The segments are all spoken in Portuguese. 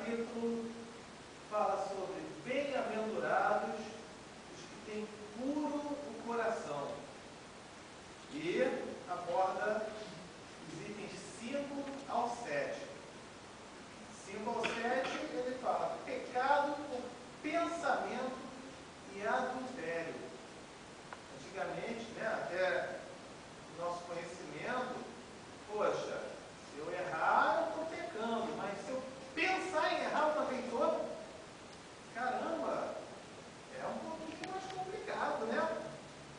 capítulo fala sobre bem-aventurados os que têm puro o coração e aborda os itens 5 ao 7. 5 ao 7 ele fala pecado por pensamento e adultério. Antigamente, né, até o nosso conhecimento, poxa, se eu errar, eu estou pecando, mas se eu pensar em errar, eu também estou. Caramba, é um pouquinho mais complicado, né?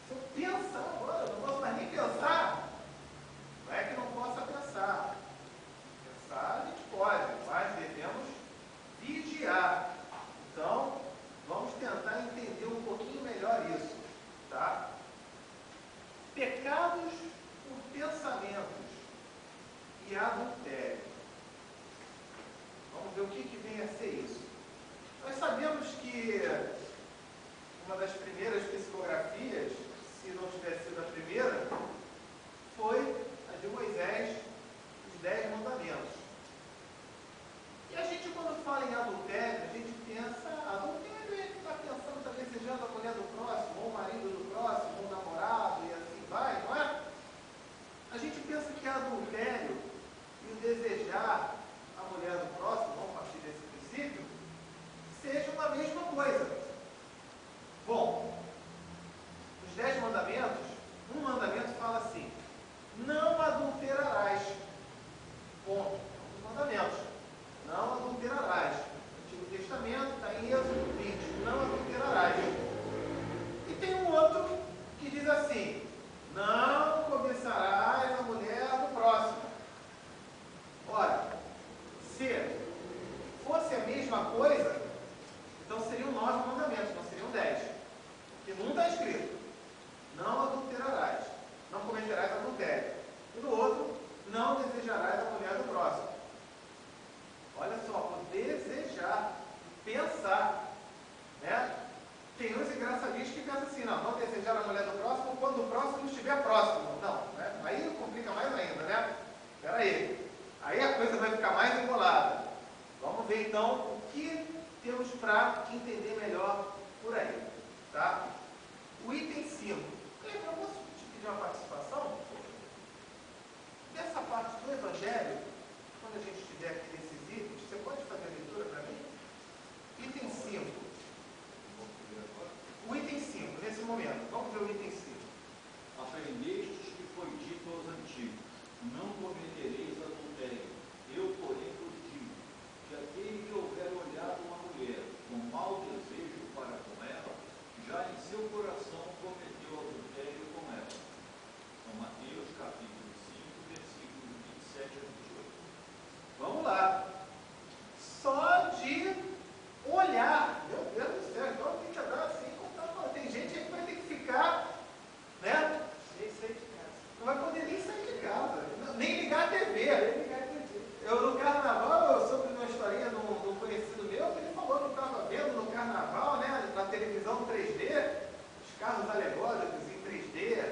Se eu pensar agora, eu não posso mais nem pensar. Não é que não possa pensar. Pensar a gente pode, mas devemos vigiar. Então, vamos tentar entender um pouquinho melhor isso, tá? Pecados por pensamentos e adultério. Vamos ver o que vem a ser isso. Nós sabemos que uma das primeiras psicografias, se não tivesse sido a primeira, foi a de Moisés, os 10 mandamentos. E a gente, quando fala em adultério, a gente pensa, adultério é que está pensando, está desejando a mulher do próximo, ou o marido do próximo, ou o namorado, e assim vai, não é? A gente pensa que adultério e o desejar a mulher do próximo, vamos partir desse princípio, seja uma mesma coisa. Bom, nos 10 mandamentos, um mandamento fala assim: não adulterarás. Ponto. Um dos mandamentos. Não adulterarás. No Antigo Testamento, está em Êxodo 20. Não adulterarás. E tem um outro que diz assim: não cobiçarás a mulher do próximo. Ora, se fosse a mesma coisa, então seriam 9 mandamentos, não seriam 10. Porque num está escrito: não adulterarás, não cometerás adultério. E no outro: não desejarás a mulher do próximo. Olha só, o desejar, pensar, né? Tem uns engraçadinhos que pensam assim: não desejar a mulher do próximo quando o próximo estiver próximo. Não, né? Aí complica mais ainda, né? Espera aí. Aí a coisa vai ficar mais embolada. Vamos ver então o que temos para entender melhor por aí, tá? O item 5. Eu posso te pedir uma participação? Nessa parte do Evangelho, quando a gente estiver aqui nesses itens, você pode fazer a leitura para mim? Item 5. O item 5, nesse momento. Vamos ver o item 5. Aprendestes que foi dito aos antigos: não cometereis adultério. Eu, porém, vos digo que aquele que houver olhado uma mulher com mau desejo para com ela, já em seu coração cometeu adultério com ela. São Mateus, capítulo 5, versículos 27 a 28. Vamos lá. Só de olhar. Meu Deus do céu. Então tem que andar assim. Tem gente aí que vai ter que ficar, né? Não vai poder nem sair de casa. Nem ligar a TV. Eu no carnaval, eu soube de uma historinha de um conhecido meu, que ele falou que estava vendo no carnaval, né? Na televisão 3D, os carros alegóricos em 3D,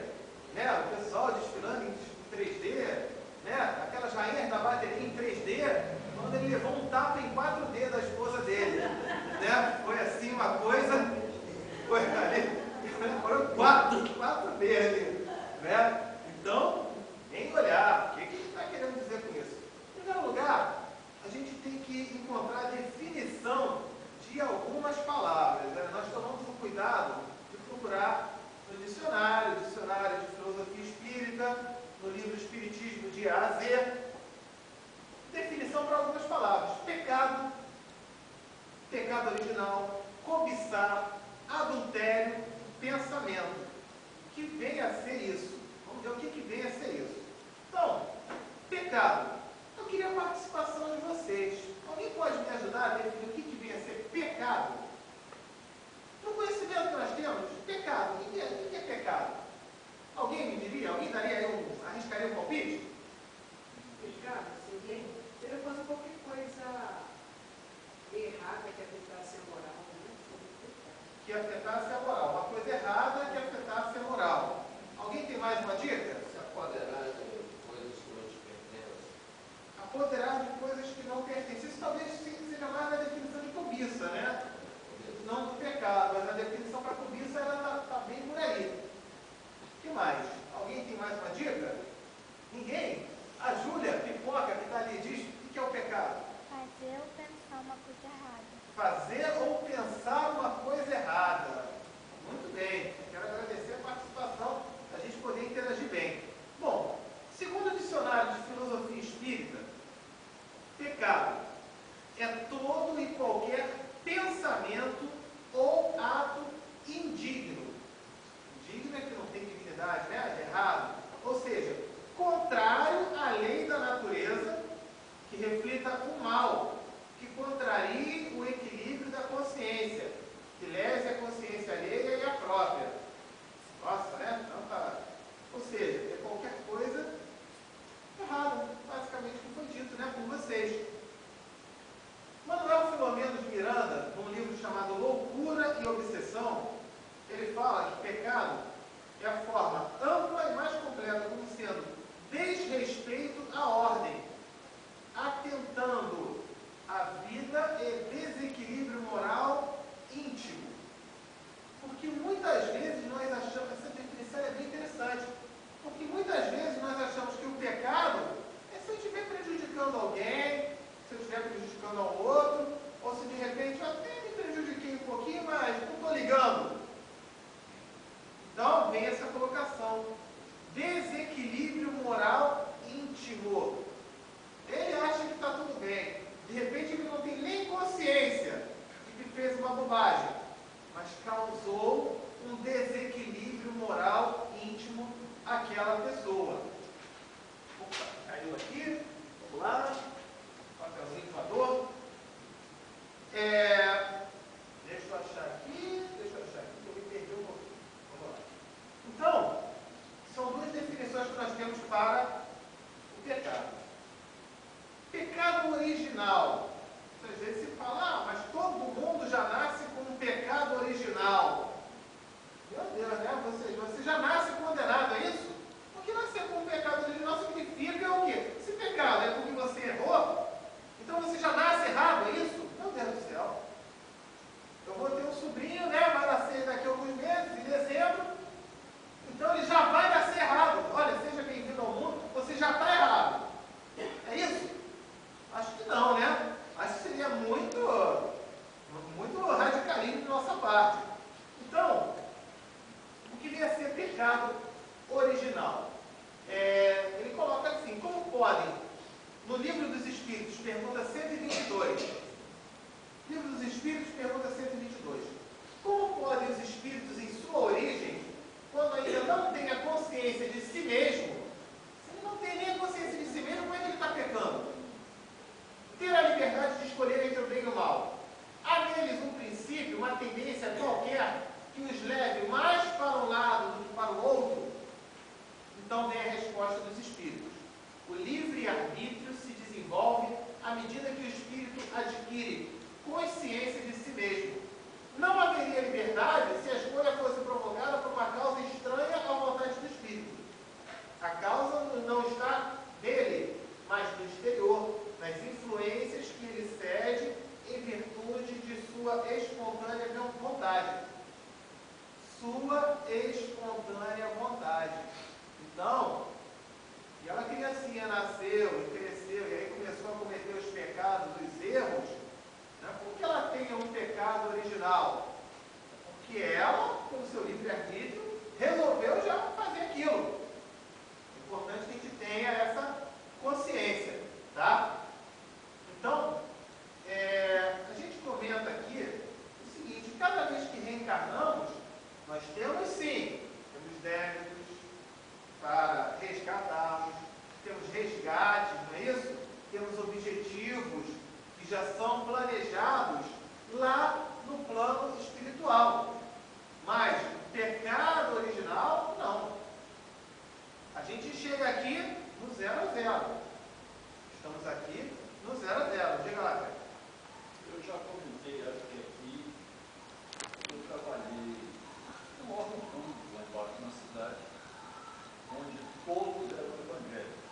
né? O pessoal desfilando em 3D, né? Aquelas rainhas da bateria em 3D, quando ele levou um tapa em 4D da esposa dele, né? Foi assim uma coisa, foi ali, foram 4D ali, né? Então, nem olhar. O que ele está querendo dizer com isso? Em primeiro lugar, a gente tem que encontrar a definição de algumas palavras, né? Nós tomamos o cuidado de procurar no dicionário de filosofia espírita, no livro Espiritismo de A a Z, definição para algumas palavras: pecado, pecado original, cobiçar, adultério, pensamento. O que vem a ser isso? Vamos ver o que vem a ser isso. Então, pecado. Eu queria a participação de vocês. Alguém pode me ajudar a definir o que vem a ser pecado? No conhecimento que nós temos, pecado. O que é pecado? Alguém me diria? Alguém arriscaria um palpite? Pecado seria fazer qualquer coisa errada que afetasse a moral, né? Que afetasse a moral. Uma coisa errada que afetasse a moral. Alguém tem mais uma dica? Se apoderar de coisas que não te pertencem. Apoderar de coisas que não pertencem. Isso talvez seja fica mais na definição de cobiça, né? Não do pecado, mas a definição para cobiça ela está bem por aí. O que mais? Alguém tem mais uma dica? Ninguém? A Júlia, pipoca, que está ali, diz o que é o pecado? Fazer ou pensar uma coisa errada. Fazer ou pensar uma coisa errada. Muito bem. Quero agradecer a participação, a gente poder interagir bem. Bom, segundo o dicionário de filosofia espírita, pecado é todo e qualquer pensamento ou ato indigno. Indigno é que não tem dignidade, né? Errado. Ou seja, contrário à lei da natureza, que reflita o mal, que contrarie o equilíbrio da consciência, que lese a consciência alheia e a própria. Nossa, né? Ou seja, é qualquer coisa errada, basicamente, que foi dito, né, por vocês. Manuel Filomeno de Miranda, num livro chamado Loucura e Obsessão, ele fala que pecado é a forma ampla e mais completa, como sendo desrespeito à ordem, atentando à vida e desequilíbrio moral íntimo. Porque muitas vezes nós achamos, essa definição é bem interessante, porque muitas vezes nós achamos que o pecado é se eu estiver prejudicando alguém, se eu estiver prejudicando ao outro, ou se de repente eu até me prejudiquei um pouquinho, mas não estou ligando. Então vem essa colocação. Desequilíbrio moral íntimo. Ele acha que está tudo bem. De repente ele não tem nem consciência de que fez uma bobagem, mas causou um desequilíbrio moral íntimo àquela pessoa. Opa, caiu aqui. Vamos lá. Papelzinho voador. Deixa eu achar aqui, que eu me perdi um pouquinho. Vamos lá. Então, são duas definições que nós temos para o pecado. Pecado original. Às vezes se fala, mas todo mundo já nasce com um pecado original. Meu Deus, né? Você já nasce condenado, é isso? Porque nascer com um pecado original significa o quê? Se pecado é porque você errou, então você já nasce errado, é isso? Meu Deus do céu. Eu vou ter um sobrinho, né? Vai nascer daqui a alguns meses, em dezembro. Então ele já vai nascer errado. Olha, seja bem-vindo ao mundo, você já está errado. É isso? Acho que não, né? Acho que seria muito radicalismo de nossa parte. Então, o que vier a ser pecado original? Ele coloca assim, como podem, no Livro dos Espíritos, pergunta 122. Livro dos Espíritos, pergunta 122. Como podem os espíritos, em sua origem, quando ainda não têm a consciência de si mesmo, se ele não tem nem a consciência de si mesmo, como é que ele está pecando? Ter a liberdade de escolher entre o bem e o mal. Há neles um princípio, uma tendência qualquer, que os leve mais para um lado do que para o outro? Então vem a resposta dos espíritos. O livre-arbítrio se desenvolve à medida que o espírito adquire consciência de si mesmo. Não haveria liberdade se a escolha fosse provocada por uma causa estranha à vontade do espírito. A causa não está dele, mas no exterior, nas influências que ele cede em virtude de sua espontânea vontade. Sua espontânea vontade. Então, e ela criancinha nasceu e cresceu, e aí começou a cometer os pecados, os erros, né? Por que ela tem um pecado original? Porque ela, com seu livre-arbítrio, resolveu já fazer aquilo. É importante que a gente tenha essa consciência, tá? Então, a gente comenta aqui o seguinte, cada vez que reencarnamos, nós temos sim, temos débitos para resgatarmos, temos resgates, não é isso? Temos objetivos que já são planejados lá no plano espiritual. Mas o pecado original, não. A gente chega aqui no 0 a 0. Estamos aqui no 0 a 0. Diga lá, cara. Eu já comentei, acho que aqui, eu trabalhei num órgão público lá embaixo na cidade, onde todos eram evangélicos.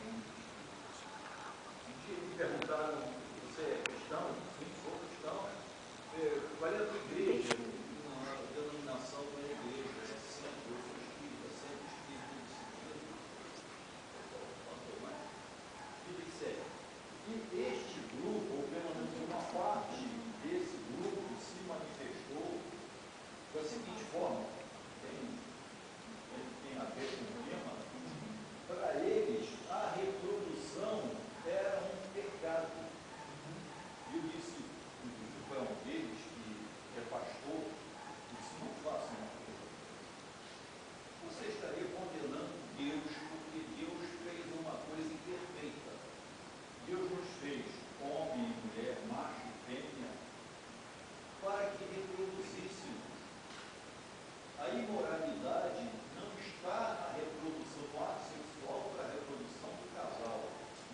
Um dia me perguntaram Qual é a tua igreja? A denominação da igreja é sempre, eu sou espírita, sempre espírita. E disse, e este grupo, ou pelo menos uma parte desse grupo, se manifestou da seguinte forma, tem a ver com o tema, para eles a reprodução era um pecado. E eu disse, inclusive para um deles, que é pastor, disse, não faça uma coisa. Você estaria condenando Deus, porque Deus fez uma coisa imperfeita. Deus nos fez homem e mulher, macho e fêmea, para que reproduzíssemos. A imoralidade não está na reprodução do ato sexual para a reprodução do casal.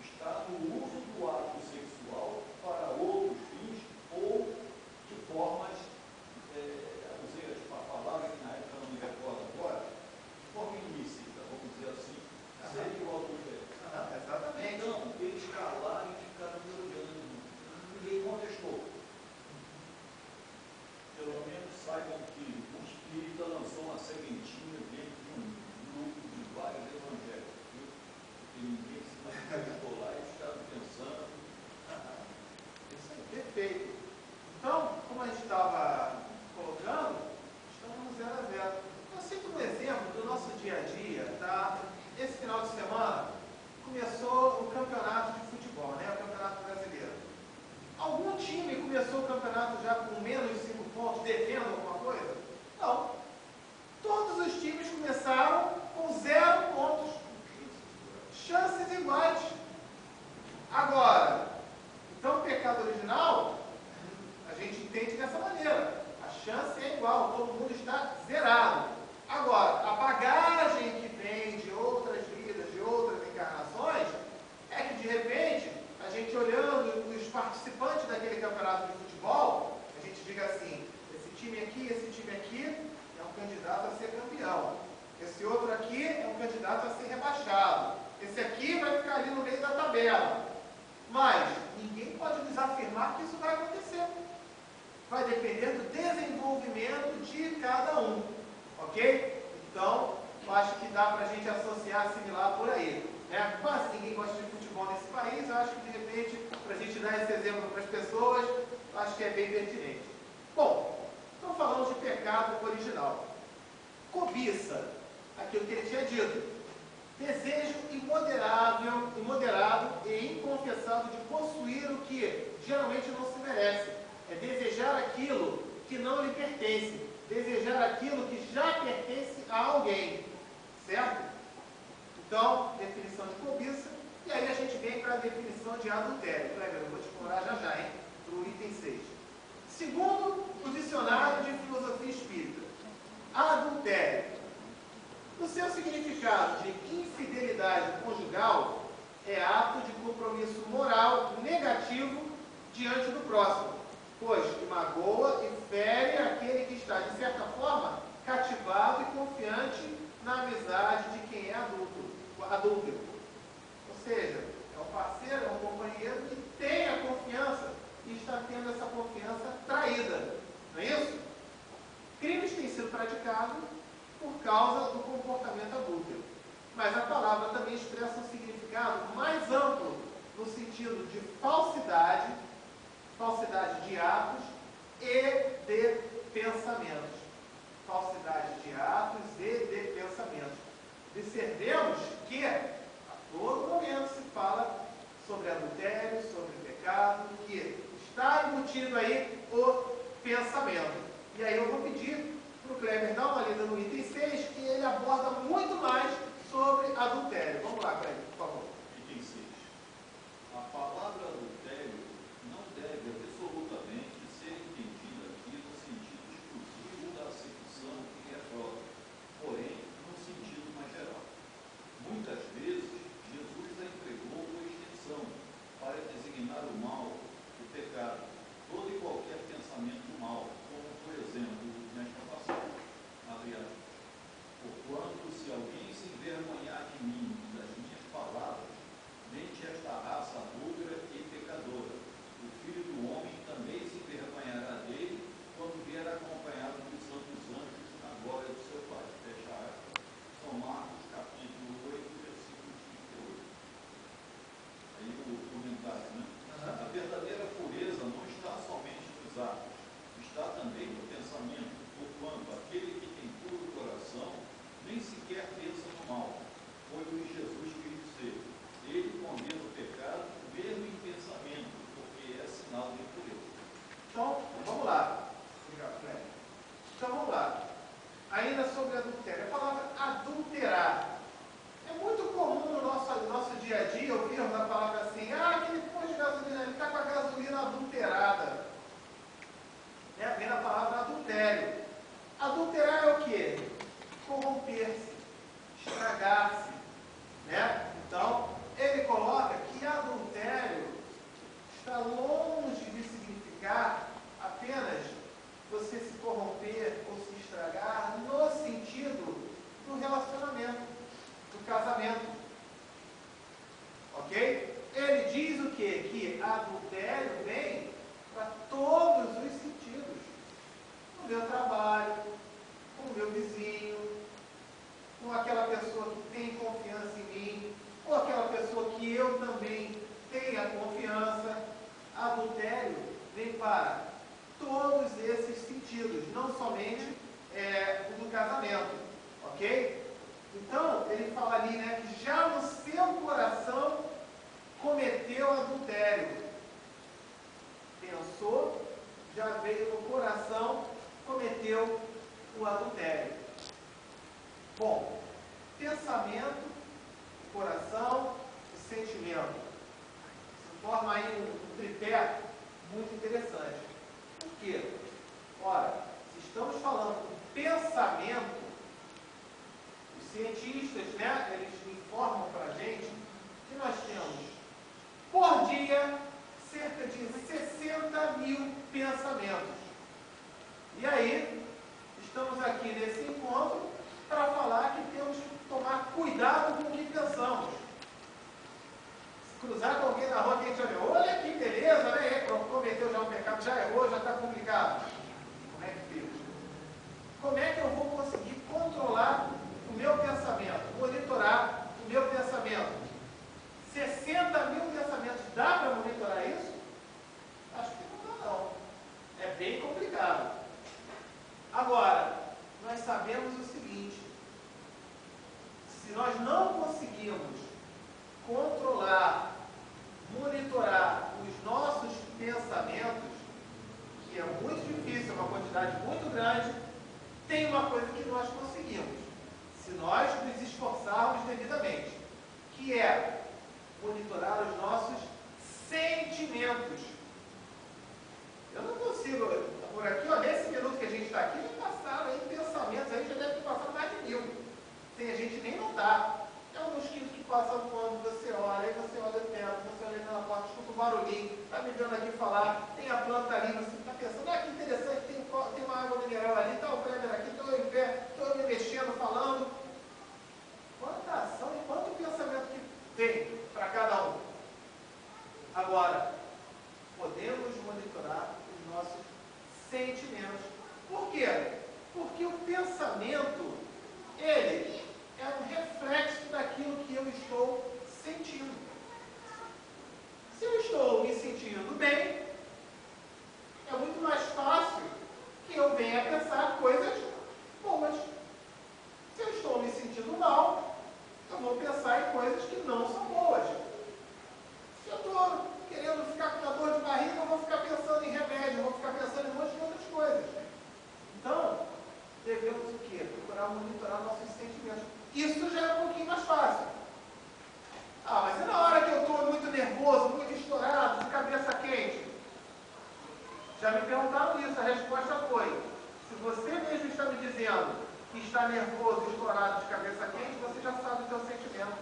Está no uso do ato sexual para outros fins ou de formas, usei a palavra que na época não me recordo agora, de forma ilícita, vamos dizer assim, seria o adultério. Exatamente. Então, eles calaram e ficaram me olhando. Ninguém contestou. Pelo menos saibam que o Espírita lançou uma sementinha dentro de um grupo de vários evangélicos, viu? Porque ninguém se manifestou lá e ficaram pensando. Isso é perfeito. Então, como a gente estava colocando, estamos no 0 a 0. Eu cito um exemplo do nosso dia a dia, tá? Esse final de semana começou o campeonato de futebol, né? O campeonato brasileiro. Algum time começou o campeonato já com menos 5 pontos, devendo alguma coisa? Não. Todos os times começaram com 0 pontos. Chances iguais. Agora, então o pecado original, a gente entende dessa maneira. A chance é igual, todo mundo está zerado. Agora, a bagagem que vem de outras vidas, de outras encarnações, é que de repente, a gente olhando os participantes daquele campeonato de futebol, a gente diga assim, esse time aqui é um candidato a ser campeão. Esse outro aqui é um candidato a ser rebaixado. Esse aqui vai ficar ali no meio da tabela. Mas ninguém pode nos afirmar que isso vai acontecer. Vai depender do desenvolvimento de cada um. Ok? Então, eu acho que dá para a gente associar, assimilar por aí. Né? Quase ninguém gosta de futebol nesse país. Eu acho que, de repente, para a gente dar esse exemplo para as pessoas, eu acho que é bem pertinente. Bom, então falamos de pecado original. Cobiça, aquilo que ele tinha dito. Desejo imoderado e inconfessado de possuir o que geralmente não se merece. É desejar aquilo que não lhe pertence. Desejar aquilo que já pertence a alguém. Certo? Então, definição de cobiça. E aí a gente vem para a definição de adultério. Eu vou te explorar já, hein? Para o item 6. Segundo o dicionário de filosofia espírita, adultério, no seu significado de infidelidade conjugal, é ato de compromisso moral negativo diante do próximo, pois que magoa e fere aquele que está, de certa forma, cativado e confiante na amizade de quem é adúltero. Ou seja, é um parceiro, é um companheiro que tem a confiança e está tendo essa confiança traída. Não é isso? Crimes têm sido praticados por causa do comportamento adúltero. Mas a palavra também expressa um significado mais amplo, no sentido de falsidade de atos e de pensamentos. Falsidade de atos e de pensamentos. Observemos que a todo momento se fala sobre adultério, sobre pecado, que está embutido aí o pensamento. E aí eu vou pedir para o Kleber dar uma lida no item 6, que ele aborda muito mais sobre adultério. Vamos lá, Kleber, por favor. Item 6. A palavra adultério não deve absolutamente ser entendida aqui no sentido exclusivo da acepção que reprova, porém, no sentido mais geral. Muitas vezes, Jesus a empregou com extensão para designar o mal, o pecado, todo e qualquer pensamento mal, como, por exemplo, nesta passagem, abre aspas, porquanto, se alguém se envergonhar de mim e das minhas palavras, dos atos, está também no pensamento, porquanto aquele que tem puro coração nem sequer pensa no mal. Foi o que Jesus quis dizer. Ele condena o pecado mesmo em pensamento, porque é sinal de impureza. Então, vamos lá. Obrigado, Cléber. Então, vamos lá. Ainda sobre adultério. A palavra adulterar. É muito comum no nosso dia a dia ouvirmos a palavra assim, aquele posto de gasolina, ele está com a gasolina adulterada. Vem a palavra adultério. Adulterar é o quê? Corromper-se, estragar-se. Então, ele coloca que adultério está longe de significar apenas você se corromper ou se estragar no sentido do relacionamento, do casamento. Ok? Ele diz o quê? Que adultério vem para todos os sentidos. No meu trabalho, com o meu vizinho, com aquela pessoa que tem confiança em mim, ou aquela pessoa que eu também tenha confiança. Adultério vem para todos esses sentidos, não somente o do casamento, ok? Então, ele fala ali, que já no seu coração cometeu adultério. Pensou, já veio no coração, cometeu o adultério. Bom, pensamento, coração e sentimento. Se forma aí um tripé muito interessante. Por quê? Ora, se estamos falando de pensamento, os cientistas, eles informam para a gente que nós temos, por dia, cerca de 60 mil pensamentos. E aí, estamos aqui nesse encontro para falar que temos que tomar cuidado com o que pensamos. Se cruzar com alguém na rua que a gente já viu, olha que beleza, cometeu já um pecado, já errou, já está complicado. Como é que fica? Como é que eu vou conseguir controlar o meu pensamento, monitorar o meu pensamento? 60 mil pensamentos, dá para monitorar isso? Acho que não dá, não. É bem complicado. Agora, nós sabemos o seguinte: se nós não conseguirmos controlar, monitorar os nossos pensamentos, que é muito difícil, é uma quantidade muito grande, tem uma coisa que nós conseguimos, se nós nos esforçarmos devidamente, que é monitorar os nossos sentimentos. Eu não consigo, por aqui, nesse minuto que a gente está aqui, já passaram aí pensamentos, aí já deve ter passado mais de 1000. Sem a gente nem notar. É um mosquito que passa quando você olha, aí você olha perto, você olha na porta, escuta o barulhinho, está me vendo aqui falar, tem a planta ali, você está pensando, que interessante, tem uma água mineral ali, está o Kleber aqui, estou eu em pé, estou me mexendo, falando. Quanta ação e quanto pensamento que tem para cada um. Agora, podemos monitorar os nossos sentimentos. Por quê? Porque o pensamento, ele é um reflexo daquilo que eu estou sentindo. Se eu estou me sentindo bem, é muito mais fácil que eu venha a pensar coisas boas. Se eu estou me sentindo mal, eu vou pensar em coisas que não são boas. Se eu estou querendo ficar com uma dor de barriga, eu vou ficar pensando em remédio, eu vou ficar pensando em um monte de outras coisas. Então, devemos o quê? Procurar monitorar nossos sentimentos. Isso já é um pouquinho mais fácil. Mas e na hora que eu estou muito nervoso, muito estourado, de cabeça quente? Já me perguntaram isso, a resposta foi: se você mesmo está me dizendo que está nervoso, estourado, de cabeça quente, você já sabe o seu sentimento.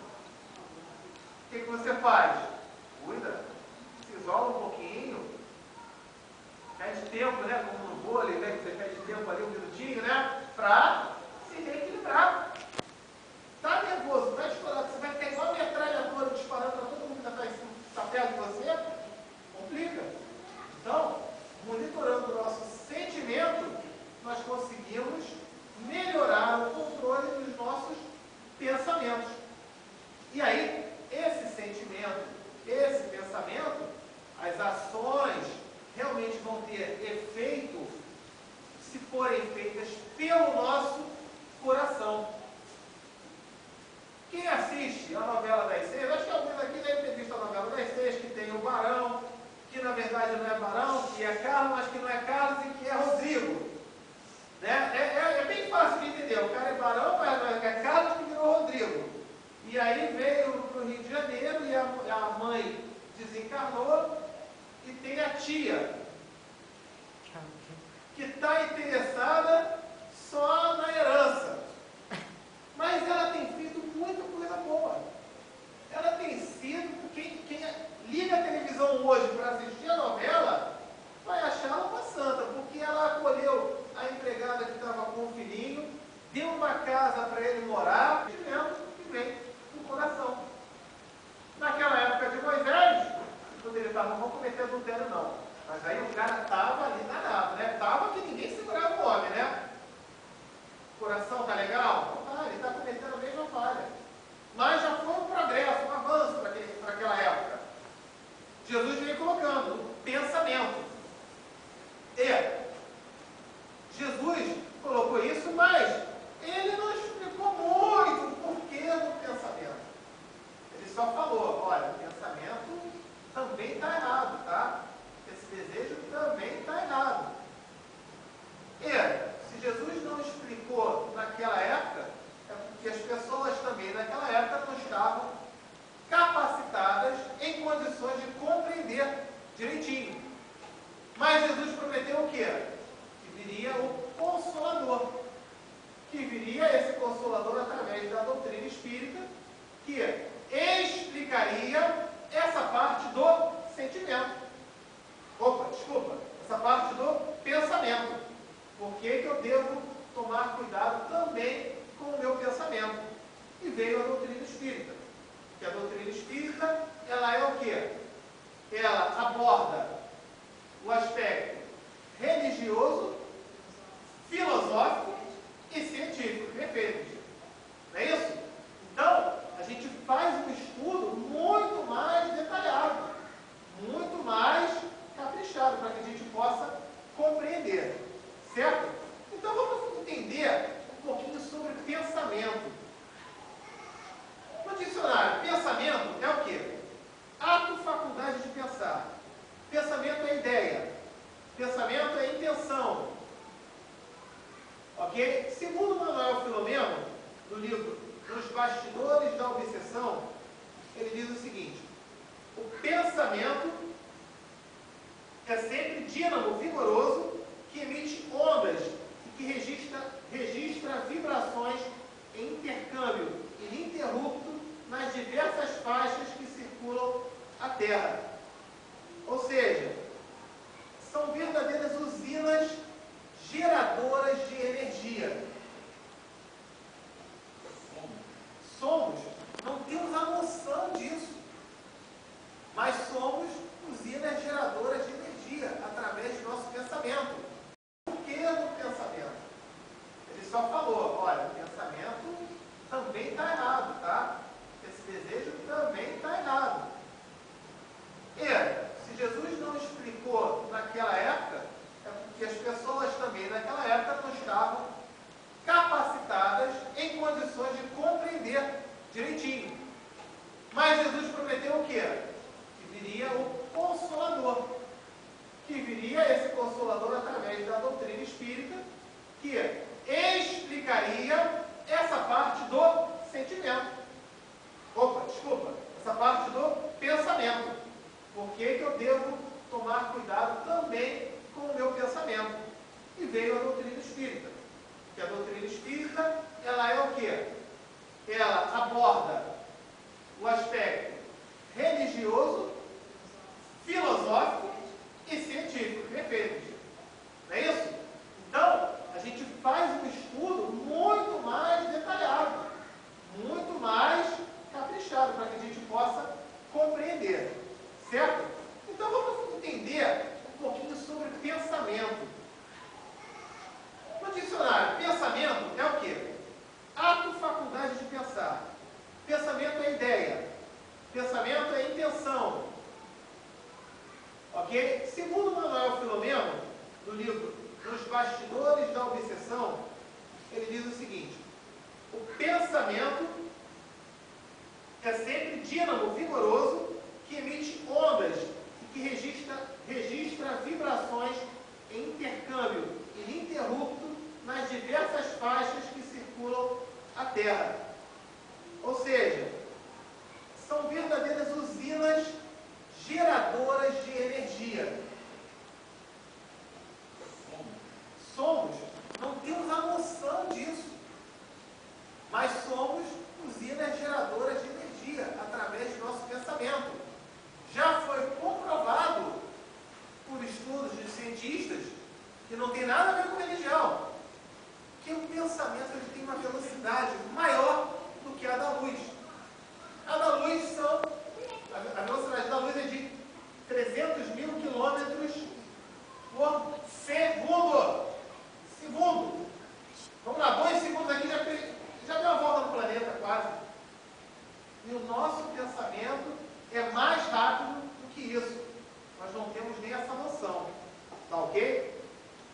O que você faz? Cuida, se isola um pouquinho, pede tempo, como no vôlei, que você pede tempo ali, um minutinho, para se reequilibrar. Está nervoso, está estourado, você vai ter igual a metralhadora disparando para todo mundo que está perto de você, complica. Então, monitorando o nosso sentimento, nós conseguimos melhorar o controle dos nossos pensamentos. E aí, esse sentimento, esse pensamento, as ações realmente vão ter efeito se forem feitas pelo nosso coração. Quem assiste a novela das seis, acho que alguns aqui devem ter visto a novela das seis, que tem o Barão, que na verdade não é Barão, que é Carlos, mas que não é Carlos e que é Rodrigo. Né? É bem fácil de entender. O cara é Barão, mas é Carlos que virou Rodrigo. E aí veio para o Rio de Janeiro e a mãe desencarnou e tem a tia, que está interessada só na herança. Mas ela tem feito muita coisa boa. Ela tem sido, quem liga a televisão hoje para assistir a novela, vai achá-la uma santa, porque ela acolheu a empregada que estava com o filhinho, deu uma casa para ele morar, e vem no coração. Naquela época de Moisés, quando ele estava, não vou cometer adultério não, mas aí o cara estava ali danado, né? Estava que ninguém segurava o homem, né? O coração tá legal? Não tá, ele está cometendo a mesma falha. Mas já foi um progresso, um avanço para aquela época. Jesus veio colocando o pensamento. E Jesus colocou isso, mas ele não explicou muito o porquê do pensamento. Ele só falou, olha, o pensamento também está errado, tá? Esse desejo também está errado. E se Jesus não explicou naquela época, é porque as pessoas também naquela época não estavam capacitadas em condições de compreender direitinho. Mas Jesus prometeu o quê? Que viria o Consolador. Que viria esse Consolador através da doutrina espírita, que explicaria essa parte do sentimento. Essa parte do pensamento. Por que eu devo tomar cuidado também com o meu pensamento? E veio a doutrina espírita. Que a doutrina espírita, ela é o quê? Ela aborda o aspecto religioso, filosófico e científico. Perfeito. Não é isso? Então, a gente faz um estudo muito mais detalhado, muito mais caprichado, para que a gente possa compreender. Certo? Então, vamos entender um pouquinho sobre pensamento. No dicionário, pensamento é o quê? Ato, faculdade de pensar. Pensamento é ideia. Pensamento é intenção. Ok? Segundo Manuel Filomeno, no livro Nos Bastidores da Obsessão, ele diz o seguinte: o pensamento é sempre dínamo vigoroso que emite ondas e que registra vibrações em intercâmbio ininterrupto nas diversas faixas que circulam a Terra. Ou seja, são verdadeiras usinas geradoras de energia. Somos, não temos a noção disso, mas somos usinas geradoras de energia através do nosso pensamento. Por que do pensamento? Ele só falou, olha, o pensamento também está errado, tá? Esse desejo também está errado. E se Jesus não explicou naquela época, é porque as pessoas também naquela época não estavam capacitadas em condições de compreender direitinho. Mas Jesus prometeu o quê? Que viria o Consolador. Que viria esse Consolador através da doutrina espírita, que explicaria essa parte do sentimento. Essa parte do pensamento. Por que eu devo tomar cuidado também com o meu pensamento? E veio a doutrina espírita. Que a doutrina espírita, ela é o quê? Ela aborda o aspecto religioso, filosófico e científico. Perfeito. Não é isso? Então, a gente faz um estudo muito mais detalhado, muito mais caprichado, para que a gente possa compreender. Certo? Então, vamos entender um pouquinho sobre pensamento. No dicionário, pensamento é o quê? Ato, faculdade de pensar. Pensamento é ideia. Pensamento é intenção. Ok? Segundo Manuel Filomeno, no livro Nos bastidores da obsessão, ele diz o seguinte: o pensamento é sempre dínamo vigoroso que emite ondas e que registra vibrações em intercâmbio ininterrupto nas diversas faixas que circulam a Terra. Ou seja, são verdadeiras usinas geradoras de energia. Somos, não temos a noção disso, mas somos usinas geradoras de energia através do nosso pensamento. Já foi comprovado por estudos de cientistas, que não tem nada a ver com religião, que o pensamento ele tem uma velocidade maior do que a da luz. A da luz a velocidade da luz é de 300 mil quilômetros por segundo. Vamos lá, 2 segundos aqui já deu uma volta no planeta quase. E o nosso pensamento é mais rápido do que isso. Nós não temos nem essa noção. Tá ok?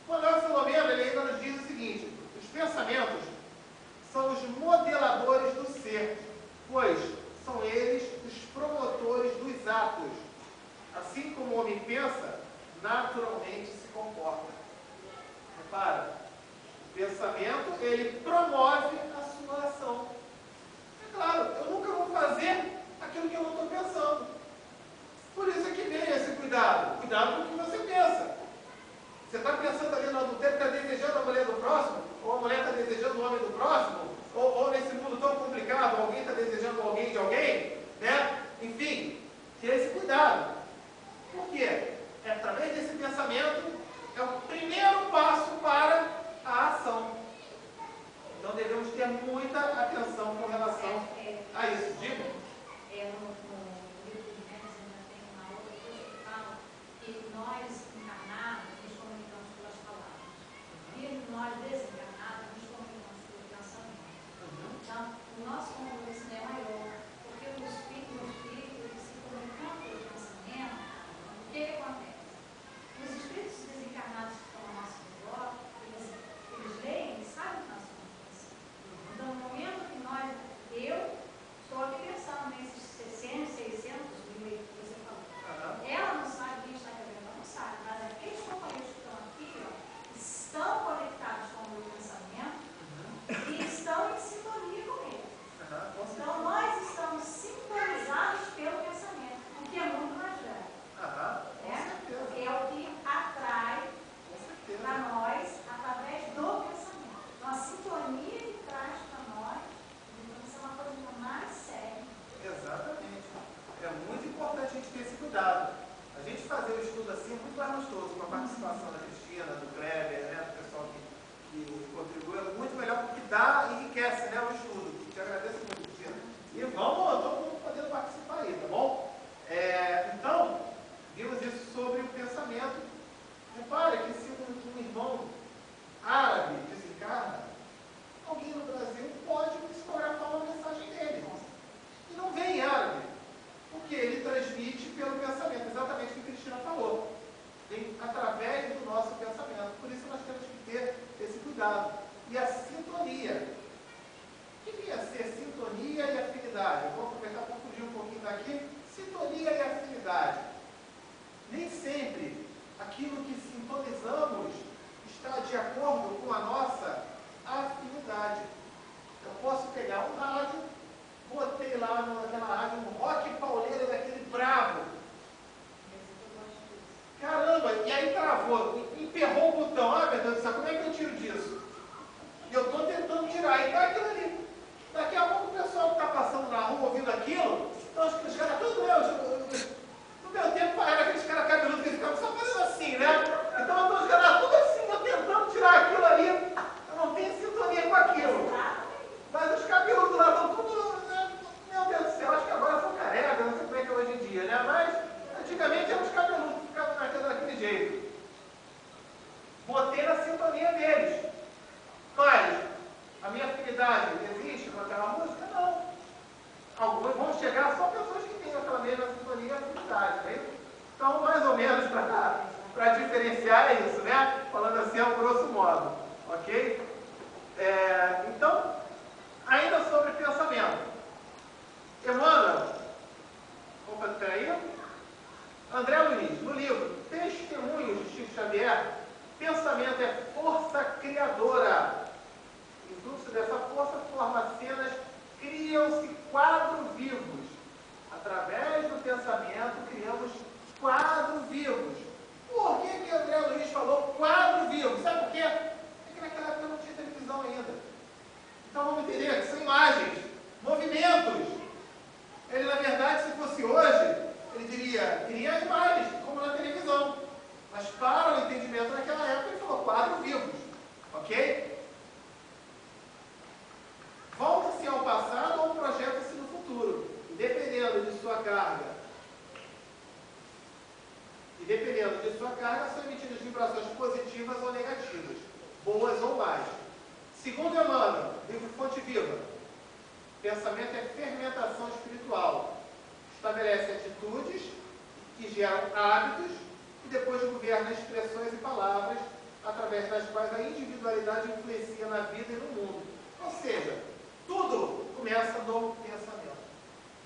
O Manuel Filomeno, ele ainda nos diz o seguinte: os pensamentos são os modeladores do ser, pois são eles os promotores dos atos. Assim como o homem pensa, naturalmente se comporta. Repara, o pensamento, ele promove a sua ação. É claro, eu nunca vou fazer aquilo que eu não estou pensando. Por isso é que vem esse cuidado. Cuidado com o que você pensa. Você está pensando ali no adultério, está desejando a mulher do próximo, ou a mulher está desejando o homem do próximo, ou nesse mundo tão complicado, alguém está desejando alguém de alguém, né? Enfim, ter esse cuidado. Por quê? É através desse pensamento, é o primeiro passo para a ação. Então devemos ter muita atenção com relação a isso. Diga. No livro de Gênesis ainda tem uma outra coisa que fala que nós encarnados nos comunicamos pelas palavras. E nós desencarnados nos comunicamos pelo pensamento. Então, o nosso amadurecimento é maior, porque o espírito se comunicando pelo pensamento, o que acontece? Os espíritos desencarnados que estão ao nosso redor, eles leem e sabem que nós estamos pensando. Então, no momento que eu estou aqui pensando nesses 600 mil que você falou. Ela não sabe, quem está querendo, ela não sabe, mas aqueles companheiros que estão aqui, estão conectados com o meu pensamento e estão em sintonia com ele. Então, nós estamos sintonizados pelo pensamento, o que é muito mais velho. Porque é o que atrai para nós através do pensamento. Então, a sintonia que traz para nós, então, isso é uma coisa mais séria. Exatamente. É muito importante a gente ter esse cuidado. A gente fazer o estudo assim é muito mais gostoso, com a participação da Cristina, do Kleber, né, do pessoal que contribui, é muito melhor, porque dá e enriquece, né, o estudo. Te agradeço muito, Cristina. E vamos, todo mundo podendo participar aí, tá bom? Então, vimos isso sobre o pensamento. Repare que se um irmão árabe desencarna, alguém no Brasil pode psicografar uma mensagem dele. E não vem em árabe, porque ele transmite pelo pensamento, exatamente o que a Cristina falou. Vem através do nosso pensamento. Por isso nós temos que ter esse cuidado. E a sintonia. O que vem a ser sintonia e afinidade? Eu vou aproveitar para fugir um pouquinho daqui. Sintonia e afinidade. Nem sempre aquilo que sintonizamos está de acordo com a nossa afinidade. Eu posso pegar um rádio, botei lá naquela rádio um rock pauleira daquele bravo. Caramba, e aí travou, emperrou o botão. Ah, meu Deus do céu, como é que eu tiro disso? E eu estou tentando tirar, e tá aquilo ali. Daqui a pouco o pessoal que está passando na rua ouvindo aquilo, então os caras, tudo no meu tempo era aqueles caras cabeludos que ficavam só fazendo assim, né? Então eu estou os caras tudo assim, eu tentando tirar aquilo ali. Eu não tenho sintonia com aquilo. Mas os cabeludos lá estão tudo, né? Meu Deus do céu, acho que agora são careca, não sei como é que é hoje em dia, né? Mas antigamente eram os cabeludos que ficavam daquele jeito. Botei na sintonia deles. Mas a minha afinidade existe com aquela música? Não. Alguns vão chegar só pessoas que têm aquela mesma sintonia e afinidade, né? Então, mais ou menos, para diferenciar é isso, né? Falando assim, ao grosso modo. pensamento é força criadora. O fluxo dessa força forma cenas, criam-se quadros vivos. Através do pensamento, criamos quadros vivos. Por que André Luiz falou quadro vivo? Sabe por quê? É que naquela época não tinha televisão ainda. Então vamos entender que são imagens, movimentos. Ele, na verdade, se fosse hoje, ele diria, cria imagens, como na televisão. Mas para o entendimento naquela época, ele falou quadros vivos. Ok? Volta-se ao passado ou projeta-se no futuro. E dependendo de sua carga, são emitidas vibrações positivas ou negativas, boas ou más. Segundo Emmanuel, livro Fonte Viva, pensamento é fermentação espiritual. Estabelece atitudes que geram hábitos e depois governa expressões e palavras através das quais a individualidade influencia na vida e no mundo. Ou seja, tudo começa no pensamento.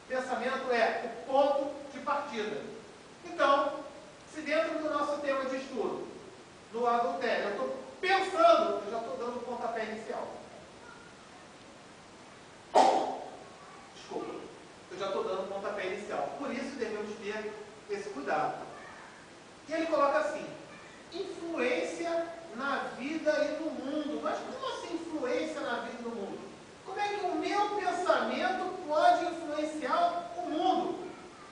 Pensamento é o ponto de partida. Então, se dentro do nosso tema de estudo, no adultério, eu estou pensando, eu já estou dando o pontapé inicial. Desculpa, eu já estou dando o pontapé inicial. Por isso devemos ter esse cuidado. E ele coloca assim, influência na vida e no mundo. Mas como assim influência na vida e no mundo? Como é que o meu pensamento pode influenciar o mundo?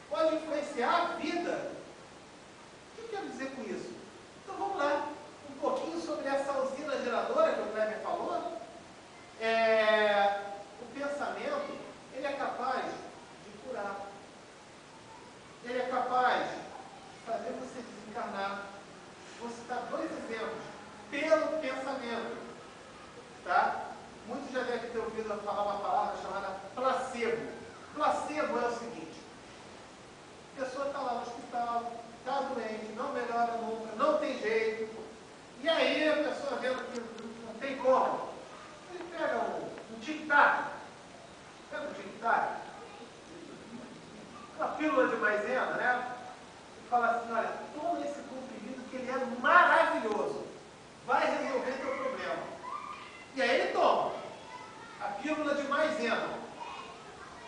Pode influenciar a vida? O que eu quero dizer com isso? Então vamos lá, um pouquinho sobre essa usina geradora que o Kleber falou. O pensamento, ele é capaz de curar. Ele é capaz de fazer você desencarnar. Vou citar dois exemplos. Pelo pensamento. Tá? Muitos já devem ter ouvido falar uma palavra chamada placebo. Placebo é o seguinte. A pessoa está lá no hospital, está doente, não melhora nunca, não tem jeito. E aí a pessoa vendo que não tem como. Ele pega um tic-tac. Pega um tic-tac. Uma pílula de maisena, né? E fala assim, olha, toma esse comprimido que ele é maravilhoso. Vai resolver teu problema. E aí ele toma a pílula de maisena.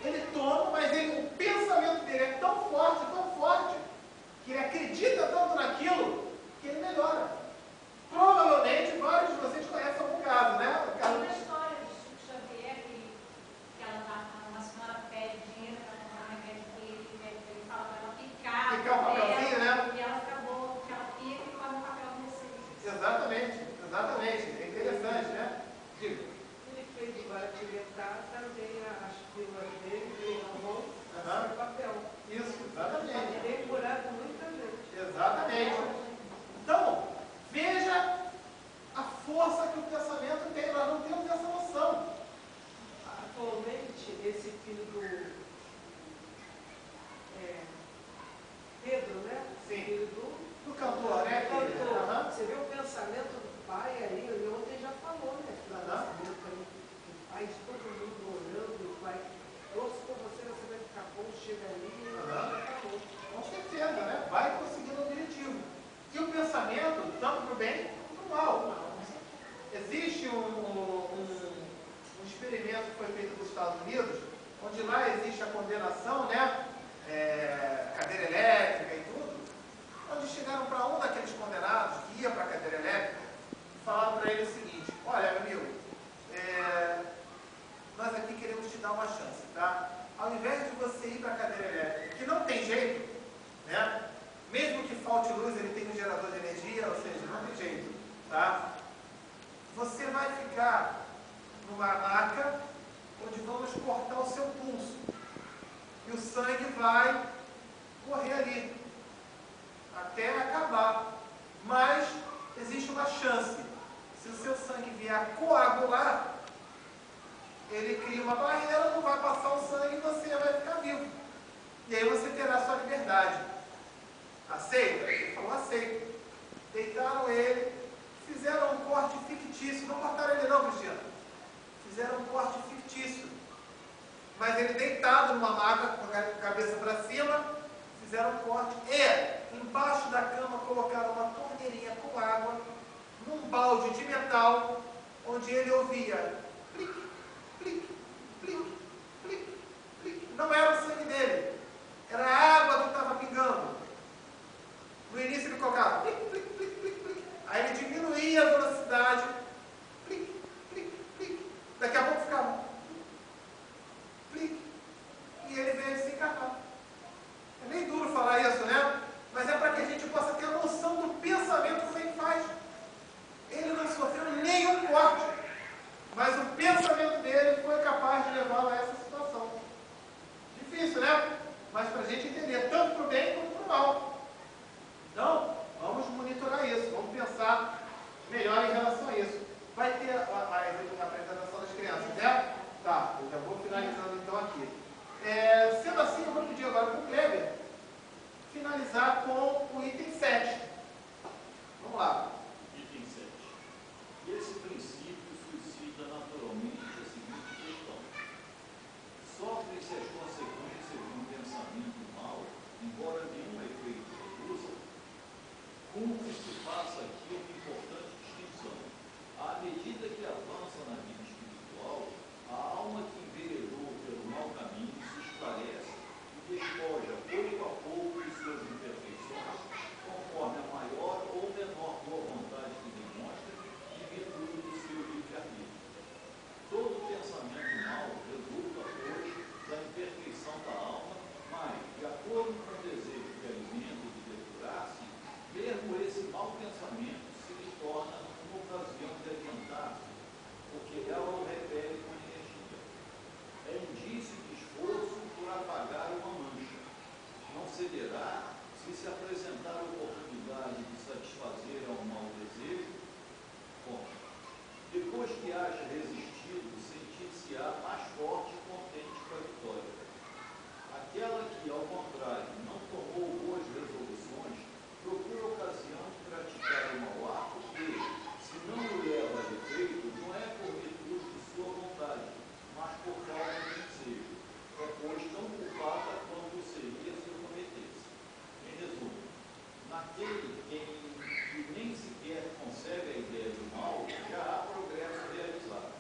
Ele toma, mas o pensamento dele é tão forte, que ele acredita tanto naquilo, que ele melhora. Provavelmente, vários de vocês conhecem algum caso, né? Tem uma história de Chico Xavier, que uma senhora pede dinheiro para comprar um remédio dele, ele fala para ela picar. Picar o papelzinho, né? E ela acabou, que ela pica e faz um papel receita. Exatamente. É interessante, né? Diga. Ele fez o Guaratinguetá, também as pílulas dele, ele arrumou esse papel. Isso, exatamente. Tem curado muita gente. Exatamente. Então, veja a força que o pensamento tem. Nós não temos essa noção. Atualmente, esse filho do Pedro, né? Sim. Filho Do cantor, né? cantor. Você vê o pensamento do pai aí, ele ontem já falou, né? Que o pensamento aí, o pai de todo mundo olhando, o pai, torço por você, você vai ficar bom, chega ali, já falou. Com certeza, né? Vai conseguindo o objetivo. E o pensamento, tanto para o bem quanto para o mal. Existe um experimento que foi feito nos Estados Unidos, onde lá existe a condenação, né? Cadeira elétrica e tudo, onde chegaram para um daqueles condenados que ia para a cadeira elétrica e falaram para ele o seguinte, olha, meu amigo, nós aqui queremos te dar uma chance, tá? Ao invés de você ir para a cadeira elétrica, que não tem jeito, né? Mesmo que falte luz, ele tem um gerador de energia, ou seja, não tem jeito, tá? Você vai ficar numa maca onde vamos cortar o seu pulso. E o sangue vai correr ali, até acabar. Mas existe uma chance. Se o seu sangue vier a coagular, ele cria uma barreira, não vai passar o sangue e você vai ficar vivo. E aí você terá sua liberdade. Aceita? Ele falou, aceito. Deitaram ele, fizeram um corte fictício. Não cortaram ele não, Cristina. Fizeram um corte fictício. Mas ele deitado numa maca, com a cabeça para cima, fizeram um corte. E, embaixo da cama, colocaram uma torneirinha com água, num balde molde de metal, onde ele ouvia clique, clique, clique, clique, clique. Não era o sangue dele, era a água que estava pingando. No início ele colocava clique, clique, clique, clique, clique. Aí ele diminuía a velocidade, clique, clique, clique. Daqui a pouco ficava clique. E ele veio desencarnar. É meio duro falar isso, né? Mas é para que a gente possa ter a noção do pensamento que ele faz. Ele não sofreu nenhum corte, mas o pensamento dele foi capaz de levá-lo a essa situação. Difícil, né? Mas para a gente entender, tanto para o bem quanto para o mal. Então, vamos monitorar isso, vamos pensar melhor em relação a isso. Vai ter a apresentação das crianças, né? Tá, eu já vou finalizando então aqui. Sendo assim, eu vou pedir agora para o Kleber finalizar com o item 7. Vamos lá. Item 7. Esse princípio suscita naturalmente a seguinte questão: sofrem-se as consequências de um pensamento mau, embora nenhum efeito produza? Cumpre se faça aqui uma importante distinção. À medida que avança na vida espiritual, a alma que enveredou pelo mau caminho se esclarece e despoja pouco a pouco de suas imperfeições, conforme a maior ou menor boa vontade que demonstra e virtude do seu livre-arbítrio. Todo pensamento mau resulta, pois, da imperfeição da alma, mas, de acordo com o desejo de alimento e de depurar-se, mesmo esse mau pensamento se lhe torna uma ocasião de adiantar-se, porque ela o repele com energia. É indício de esforço por apagar uma mancha. Não cederá se apresentar a oportunidade de satisfazer a um mau desejo. Bom, depois que haja resistido, sentir-se-á mais forte e contente com a vitória. Aquela que, ao contrário, não tomou boas resoluções, procura ocasião de praticar o mau ato que, se não o leva a defeito, não é por virtude de sua vontade, mas por falta de desejo. É, pois, tão culpada quanto seria se o cometesse. Em resumo, naquele que nem sequer concebe a ideia do mal, já há progresso realizado.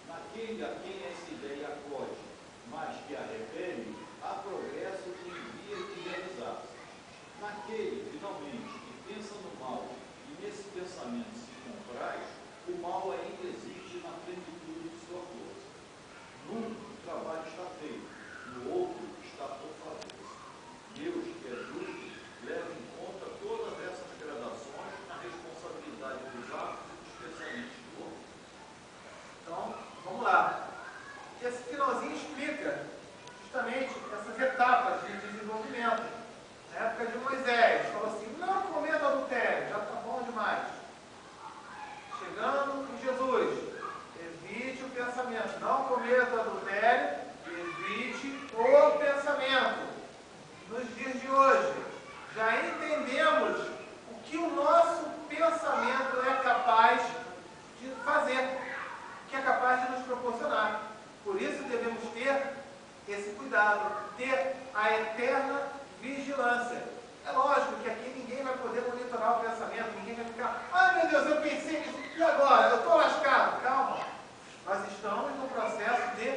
Naquele a quem essa ideia acode, mas que a repele, há progresso que envia de realizar-se. Naquele, finalmente, que pensa no mal e nesse pensamento se compraz, o mal ainda existe na plenitude de sua força. Num, o trabalho está feito, no outro, está por fazer. Deus, que é justo, leva em conta todas essas gradações na responsabilidade dos atos e dos pensamentos do homem. Então, vamos lá. Esse finalzinho explica justamente essas etapas de desenvolvimento. Na época de Moisés, falou assim, não cometa adultério, já está bom demais. Chegando em Jesus, evite o pensamento, não cometa adultério, evite o pensamento. Nos dias de hoje, já entendemos o que o nosso pensamento é capaz de fazer, que é capaz de nos proporcionar. Por isso devemos ter esse cuidado, ter a eterna vigilância. É lógico que aqui ninguém vai poder monitorar o pensamento, ninguém vai ficar, ai meu Deus, eu pensei nisso, e agora? Eu estou lascado. Calma, nós estamos no processo de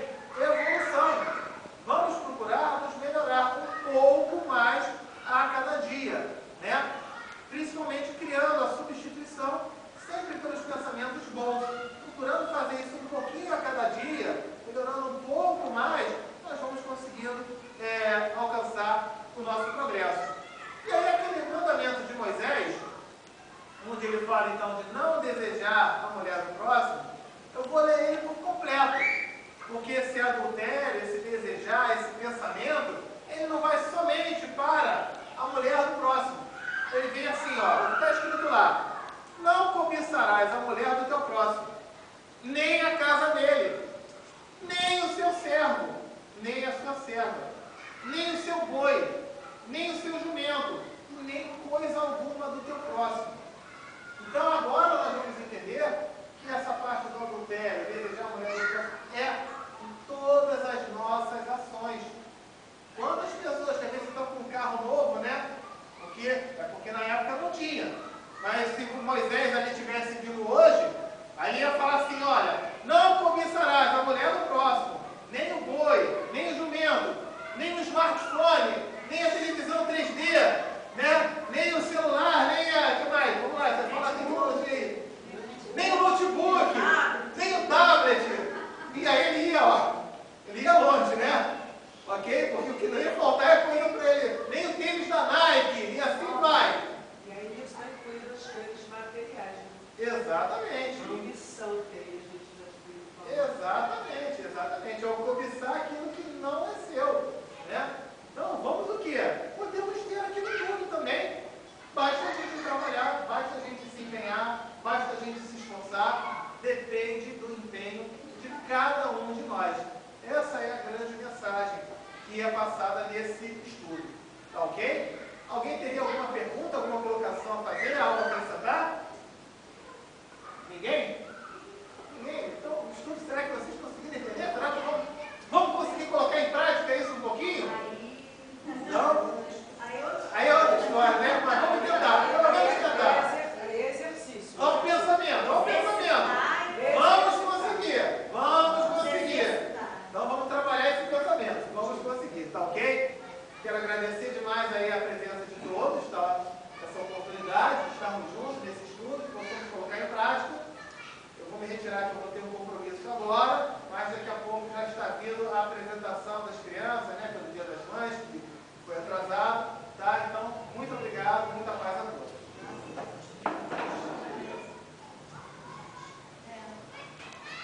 evolução. Vamos procurar nos melhorar um pouco mais a cada dia, né? Principalmente criando a substituição sempre pelos pensamentos bons, procurando fazer isso um pouquinho a cada dia, melhorando um pouco mais, nós vamos conseguindo alcançar o nosso progresso. E aí aquele mandamento de Moisés, onde ele fala então de não desejar a mulher do próximo, eu vou ler ele por completo, porque esse adultério, esse desejar, esse pensamento, ele não vai somente para a mulher do próximo. Ele vem assim, ó, está escrito lá, não cobiçarás a mulher do teu próximo, nem a casa dele, nem o seu servo, nem a sua serva, nem o seu boi, nem o seu jumento, nem coisa alguma do teu próximo. Então agora nós vamos entender que essa parte do adultério, desejar a mulher do próximo, é em todas as nossas ações. Quantas pessoas que às vezes estão com um carro novo, né? Porque na época não tinha. Mas se Moisés ali tivesse vindo hoje, Ali ia falar assim, olha, não cobiçarás a mulher do próximo, nem o boi, nem o jumento, nem o smartphone, nem a televisão 3D, né? Nem o celular, nem a... que mais? Vamos lá, você fala a tecnologia aí. Nem o notebook, nem o tablet. E aí ele ia, ó, ele ia longe, né? Ok? Porque o que não ia faltar é coisa para ele. Nem o tênis da Nike, e assim vai. E aí isso vai incluir as coisas materiais, né? Exatamente. Ambição, que aí a gente já viu. Exatamente, exatamente. É o cobiçar aquilo que não é seu, né? Então, vamos o quê? Podemos ter aquilo tudo também. Basta a gente trabalhar, basta a gente se empenhar, basta a gente se esforçar. Depende do empenho de cada um de nós. Essa é a grande mensagem que é passada nesse estudo. Tá ok? Alguém teria alguma pergunta, alguma colocação a fazer, algo a acrescentar? Ninguém? Ninguém? Então, o estudo, será que vocês conseguiram entender? Será que vamos conseguir colocar em prática isso um pouquinho? Não? Aí é outra história, né? Mas vamos tentar, pelo menos tentar. Aí é exercício. Olha o pensamento, olha o pensamento. Vamos conseguir, vamos conseguir. Então vamos trabalhar esse pensamento, vamos conseguir, tá ok? Quero agradecer demais aí a presença de todos, tá? Essa oportunidade de estarmos juntos nesse estudo, que possamos colocar em prática. Eu vou me retirar aqui um